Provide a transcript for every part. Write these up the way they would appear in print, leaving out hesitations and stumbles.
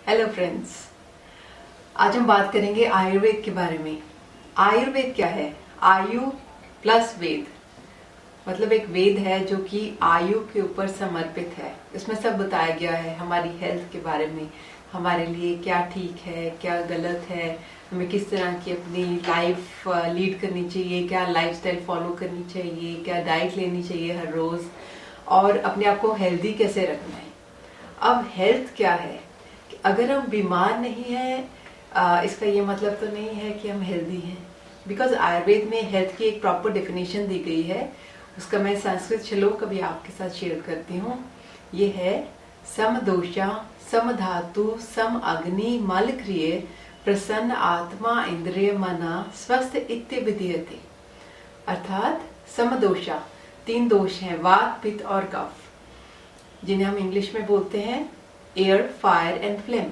Hello friends, आज हम बात करेंगे आयुर्वेद के बारे में। आयुर्वेद क्या है? आयु प्लस वेद, मतलब एक वेद है जो कि आयु के ऊपर समर्पित है। इसमें सब बताया गया है हमारी हेल्थ के बारे में, हमारे लिए क्या ठीक है, क्या गलत है, हमें किस तरह की अपनी लाइफ लीड करनी चाहिए, क्या लाइफस्टाइल फॉलो करनी चाहिए, क्या डाइट लेनी चाहिए हर रोज, और अपने आप को हेल्दी कैसे रखना है। अब हेल्थ क्या है? अगर हम बीमार नहीं हैं, इसका ये मतलब तो नहीं है कि हम हेल्दी हैं, बिकॉज आयुर्वेद में हेल्थ की एक प्रॉपर डेफिनेशन दी गई है। उसका मैं संस्कृत श्लोक अभी आपके साथ शेयर करती हूँ। ये है सम दोषा सम धातु सम अग्नि मल क्रिय प्रसन्न आत्मा इंद्रिय मना स्वस्थ इत्य विधीयते। अर्थात समदोषा, 3 दोष हैं, वात पित्त और कफ, जिन्हें हम इंग्लिश में बोलते हैं एयर, फायर एंड फ्लेम।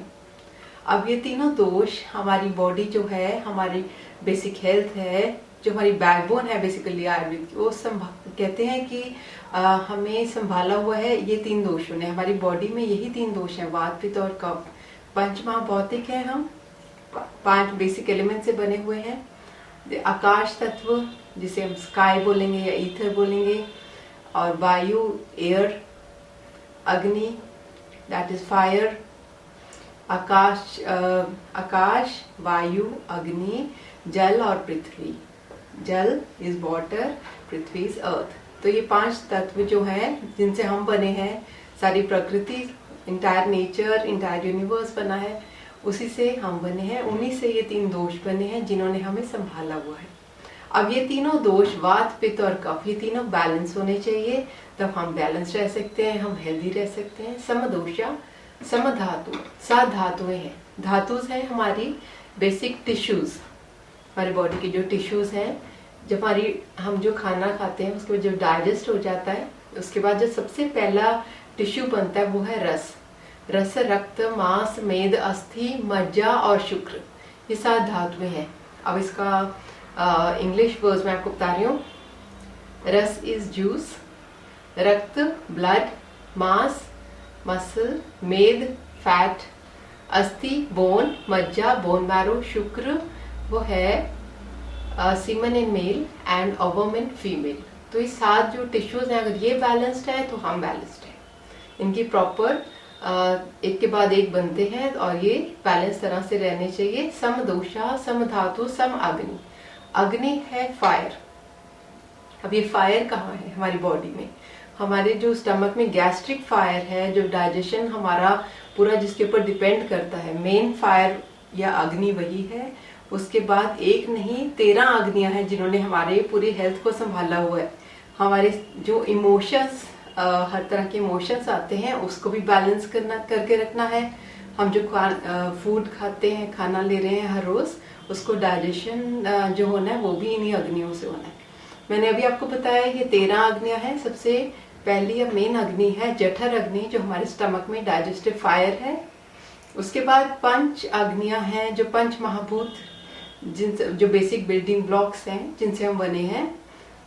अब ये तीनों दोष हमारी बॉडी जो है, हमारी बेसिक हेल्थ है, जो हमारी बैकबोन है बेसिकली आयुर्वेद की, वो कहते हैं कि हमें संभाला हुआ है ये 3 दोषों ने। हमारी बॉडी में यही 3 दोष हैं, वात पित्त और कफ। पंचमहाभौतिक है, हम 5 बेसिक एलिमेंट से बने हुए हैं। आकाश तत्व, जिसे हम स्काई बोलेंगे या ईथर बोलेंगे, और वायु एयर, अग्नि दैट इज फायर, आकाश वायु अग्नि, जल और पृथ्वी। जल is water, Prithvi is earth. तो ये 5 तत्व जो हैं जिनसे हम बने हैं, सारी प्रकृति, इंटायर नेचर, इंटायर यूनिवर्स बना है, उसी से हम बने हैं। उन्हीं से ये 3 दोष बने हैं जिन्होंने हमें संभाला हुआ है। अब ये तीनों दोष, वात पित्त और कफ, ये तीनों बैलेंस होने चाहिए, तब हम बैलेंस रह सकते हैं, हम हेल्दी रह सकते हैं। समदोषा समधातु, 7 धातुएं हैं। धातुज है हमारी बेसिक टिश्यूज, हमारी बॉडी के जो टिश्यूज हैं, जब हम जो खाना खाते हैं उसके बाद जो डाइजेस्ट हो जाता है, उसके बाद जो सबसे पहला टिश्यू बनता है वो है रस। रस रक्त मांस मेद अस्थि मज्जा और शुक्र, ये 7 धातुएं हैं। अब इसका इंग्लिश वर्ड्स में आपको बता रही हूँ। रस इज जूस, रक्त ब्लड, मांस मसल, मेद फैट, अस्थि बोन, मज्जा बोन मैरो, शुक्र वो है semen in male and ovum in female. तो ये 7 जो टिश्यूज हैं, अगर ये बैलेंस्ड है तो हम बैलेंस्ड हैं। इनकी प्रॉपर एक के बाद एक बनते हैं और ये बैलेंस तरह से रहने चाहिए। सम दोषा सम धातु सम अग्नि। अग्नि है फायर। अब ये फायर कहाँ है हमारी बॉडी में? हमारे जो स्टमक में गैस्ट्रिक फायर है, जो डाइजेशन हमारा पूरा जिसके ऊपर डिपेंड करता है, मेन फायर या अग्नि वही है। उसके बाद एक नहीं 13 अग्नियां हैं जिन्होंने हमारे पूरी हेल्थ को संभाला हुआ है। हमारे जो इमोशंस, हर तरह के इमोशंस आते हैं, उसको भी बैलेंस करके रखना है। हम जो फूड खाते हैं, खाना ले रहे हैं हर रोज, उसको डाइजेशन जो होना है वो भी इन्हीं अग्नियों से होना है। मैंने अभी आपको बताया ये 13 अग्नियां हैं। सबसे पहली या मेन अग्नि है जठर अग्नि, जो हमारे स्टमक में डाइजेस्टिव फायर है। उसके बाद 5 अग्नियां हैं जो पंच महाभूत, जो बेसिक बिल्डिंग ब्लॉक्स हैं जिनसे हम बने हैं,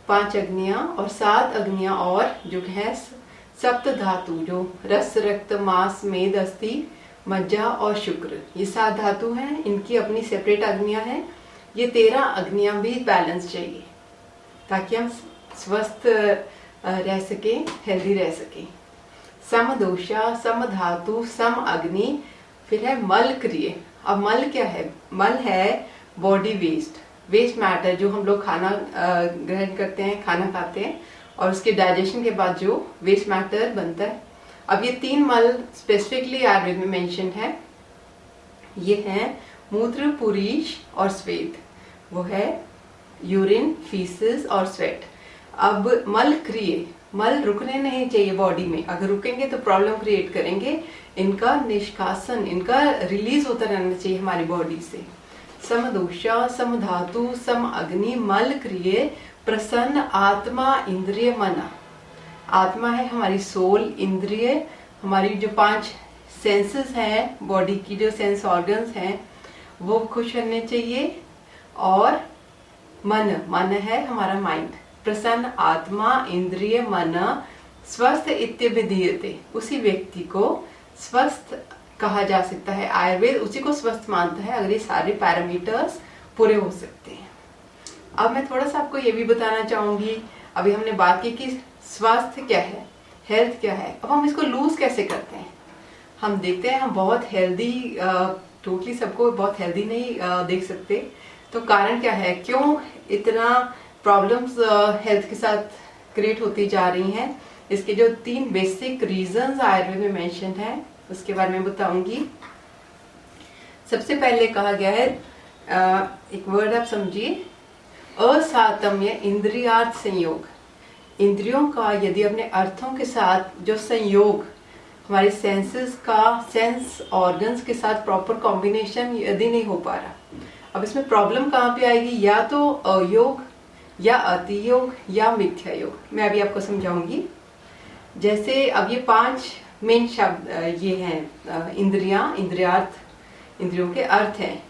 5 अग्नियां, और 7 अग्नियां और जो है सप्त धातु, जो रस रक्त मांस मेद अस्थि मज्जा और शुक्र, ये 7 धातु हैं। इनकी अपनी सेपरेट अग्नियां हैं। ये 13 अग्नियां भी बैलेंस चाहिए ताकि हम स्वस्थ रह सके, हेल्दी रह सके। सम दोषा सम धातु सम अग्नि। फिर है मल क्रिय। अब मल क्या है? मल है बॉडी वेस्ट मैटर, जो हम लोग खाना ग्रहण करते हैं, खाना खाते हैं, और उसके डाइजेशन के बाद जो वेस्ट मैटर बनता है। अब ये 3 मल स्पेसिफिकली आयुर्वेद में मेंशन है। ये है मूत्र पुरीश और स्वेद, वो है यूरिन फीसिस और स्वेट। अब मल क्रिय, मल रुकने नहीं चाहिए बॉडी में, अगर रुकेंगे तो प्रॉब्लम क्रिएट करेंगे। इनका निष्कासन, इनका रिलीज होता रहना चाहिए हमारी बॉडी से। सम दोषा सम धातु सम अग्नि मल क्रिय प्रसन्न आत्मा इंद्रिय मना। आत्मा है हमारी सोल, इंद्रिय हमारी जो 5 सेंसेस हैं, बॉडी की जो सेंस ऑर्गन्स हैं, वो खुश रहने चाहिए। और मन है हमारा माइंड। प्रसन्न आत्मा इंद्रिय मन स्वस्थ इत्य विधीयते, उसी व्यक्ति को स्वस्थ कहा जा सकता है। आयुर्वेद उसी को स्वस्थ मानता है अगर ये सारे पैरामीटर्स पूरे हो सकते हैं। अब मैं थोड़ा सा आपको ये भी बताना चाहूंगी, अभी हमने बात की कि स्वास्थ्य क्या है, हेल्थ क्या है। अब हम इसको लूज कैसे करते हैं? हम देखते हैं हम बहुत हेल्दी, टोटली सबको बहुत हेल्दी नहीं देख सकते। तो कारण क्या है, क्यों इतना प्रॉब्लम्स हेल्थ के साथ क्रिएट होती जा रही हैं? इसके जो 3 बेसिक रीजंस आयुर्वेद में मेंशन है उसके बारे में बताऊंगी। सबसे पहले कहा गया है, एक वर्ड आप समझिए, असातम्य इंद्रियार्थ संयोग। इंद्रियों का यदि अपने अर्थों के साथ जो संयोग, हमारे सेंसेस का, सेंस ऑर्गन्स के साथ प्रॉपर कॉम्बिनेशन यदि नहीं हो पा रहा, अब इसमें प्रॉब्लम कहाँ पे आएगी? या तो अयोग, या अतियोग, या मिथ्या योग। मैं अभी आपको समझाऊंगी। जैसे अब ये 5 मेन शब्द ये हैं इंद्रियां, इंद्रियार्थ, इंद्रियों के अर्थ हैं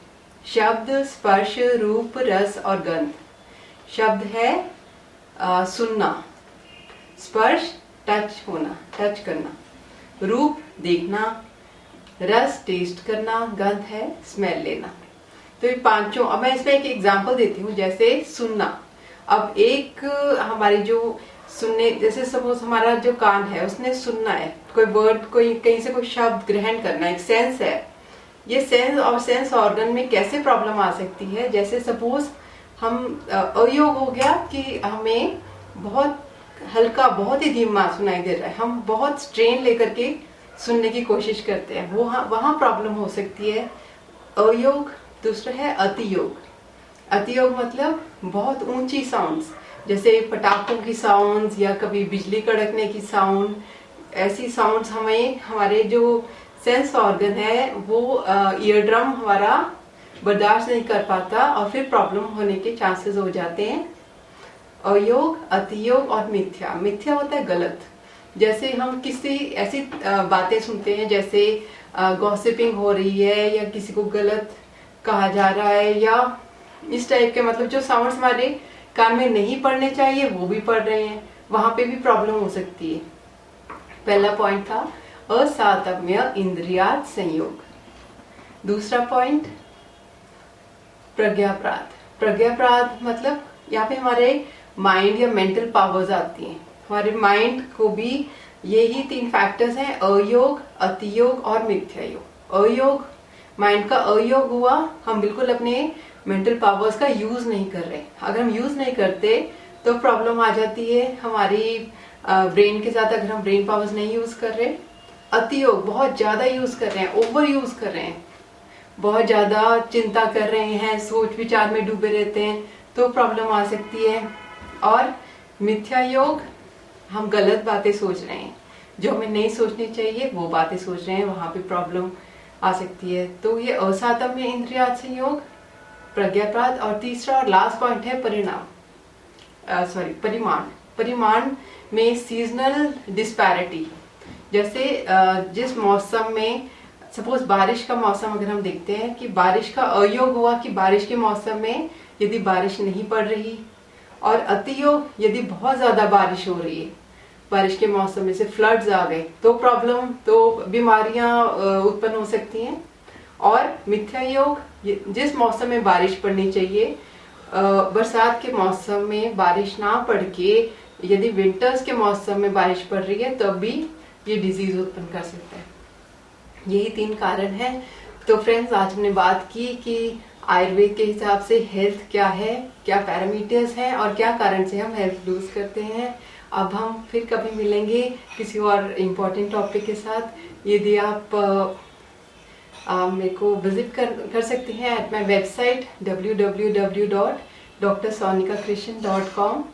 शब्द, स्पर्श, रूप, रस और गंध। शब्द है सुनना, स्पर्श टच होना, टच करना, रूप देखना, रस टेस्ट करना, गंध है स्मेल लेना। तो ये पांचों, अब मैं इसमें एक एग्जांपल देती हूँ। जैसे सुनना, अब एक हमारी जो सुनने, जैसे सपोज हमारा जो कान है उसने सुनना है, कोई वर्ड, कोई कहीं से कोई शब्द ग्रहण करना, एक सेंस है। ये सेंस और सेंस ऑर्गन में कैसे प्रॉब्लम आ सकती है? जैसे सपोज हम अयोग हो गया कि हमें बहुत हल्का, बहुत ही धीमा सुनाई दे रहा है, हम बहुत स्ट्रेन लेकर के सुनने की कोशिश करते हैं, वो वहां प्रॉब्लम हो सकती है, अयोग। दूसरा है अतियोग। अतियोग मतलब बहुत ऊंची साउंड्स, जैसे पटाखों की साउंड्स या कभी बिजली कड़कने की साउंड, ऐसी साउंड्स हमें, हमारे जो सेंस ऑर्गन है वो ईयर ड्रम हमारा बर्दाश्त नहीं कर पाता और फिर प्रॉब्लम होने के चांसेस हो जाते हैं। अयोग, अतियोग और मिथ्या। मिथ्या होता है गलत। जैसे हम किसी ऐसी बातें सुनते हैं, जैसे गॉसिपिंग हो रही है या किसी को गलत कहा जा रहा है, या इस टाइप के, मतलब जो साउंड्स हमारे कान में नहीं पड़ने चाहिए वो भी पड़ रहे हैं, वहां पे भी प्रॉब्लम हो सकती है। पहला पॉइंट था असातम्य इंद्रियार्थ संयोग। दूसरा पॉइंट प्रज्ञापराध। प्रज्ञापराध मतलब यहाँ पे हमारे माइंड या मेंटल पावर्स आती हैं। हमारे माइंड को भी यही 3 फैक्टर्स हैं, अयोग, अतियोग और मिथ्या योग। अयोग, माइंड का अयोग हुआ, हम बिल्कुल अपने मेंटल पावर्स का यूज नहीं कर रहे। अगर हम यूज नहीं करते तो प्रॉब्लम आ जाती है हमारी ब्रेन के साथ, अगर हम ब्रेन पावर्स नहीं यूज कर रहे। अतियोग, बहुत ज्यादा यूज कर रहे हैं, ओवर यूज कर रहे हैं, बहुत ज्यादा चिंता कर रहे हैं, सोच विचार में डूबे रहते हैं, तो प्रॉब्लम आ सकती है। और मिथ्या योग, हम गलत बातें सोच रहे हैं, जो हमें नहीं सोचनी चाहिए वो बातें सोच रहे हैं, वहां पे प्रॉब्लम आ सकती है। तो ये असातम्य इंद्रियार्थ संयोग, प्रज्ञापराध। और तीसरा और लास्ट पॉइंट है परिमाण। परिमाण में सीजनल डिस्पैरिटी। जैसे जिस मौसम में, सपोज बारिश का मौसम अगर हम देखते हैं कि बारिश का अयोग हुआ कि बारिश के मौसम में यदि बारिश नहीं पड़ रही, और अतियोग यदि बहुत ज्यादा बारिश हो रही है, बारिश के मौसम में से फ्लड्स आ गए, तो प्रॉब्लम, तो बीमारियां उत्पन्न हो सकती हैं। और मिथ्या योग, जिस मौसम में बारिश पड़नी चाहिए, बरसात के मौसम में बारिश ना पड़ के यदि विंटर्स के मौसम में बारिश पड़ रही है, तब भी ये डिजीज उत्पन्न कर सकता है। यही 3 कारण हैं। तो फ्रेंड्स, आज हमने बात की कि आयुर्वेद के हिसाब से हेल्थ क्या है, क्या पैरामीटर्स हैं और क्या कारण से हम हेल्थ लूज करते हैं। अब हम फिर कभी मिलेंगे किसी और इम्पोर्टेंट टॉपिक के साथ। यदि आप मेरे को विजिट कर सकते हैं एट माई वेबसाइट www.drsonikakrishan.com।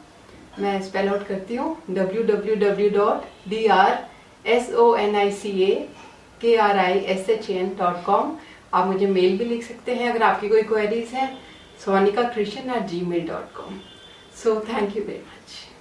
मैं स्पेल आउट करती हूँ www.drsonikakrishan.com। आप मुझे मेल भी लिख सकते हैं अगर आपकी कोई क्वेरीज हैं, sonikakrishan@gmail.com। So thank you very much.